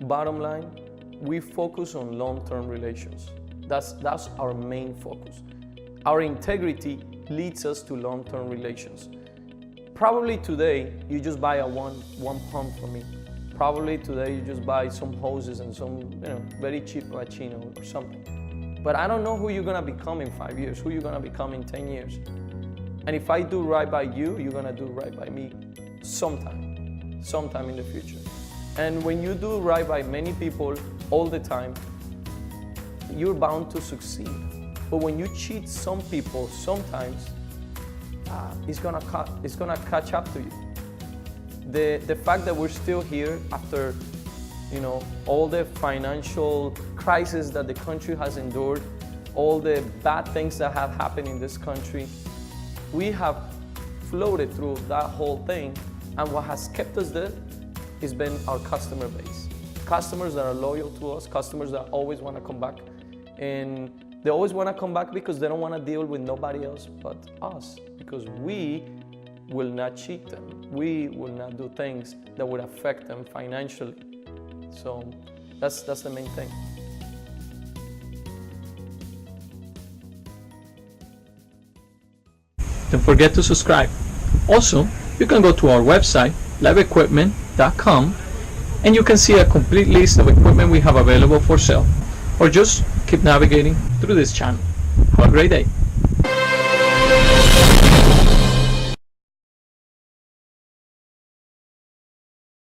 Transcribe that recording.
bottom line, we focus on long-term relations. That's our main focus. Our integrity leads us to long-term relations. Probably today, you just buy a one pump from me. Probably today, you just buy some hoses and some very cheap machine or something. But I don't know who you're gonna become in 5 years, who you're gonna become in 10 years. And if I do right by you, you're gonna do right by me sometime in the future. And when you do right by many people all the time, you're bound to succeed. But when you cheat some people sometimes, it's gonna catch up to you. The fact that we're still here after all the financial crisis that the country has endured, all the bad things that have happened in this country, we have floated through that whole thing, and what has kept us there has been our customer base. Customers that are loyal to us, customers that always want to come back, and they always want to come back because they don't want to deal with nobody else but us, because we will not cheat them. We will not do things that would affect them financially. So that's the main thing. Don't forget to subscribe. Also, you can go to our website, liveequipment.com, and you can see a complete list of equipment we have available for sale. Or just keep navigating through this channel. Have a great day.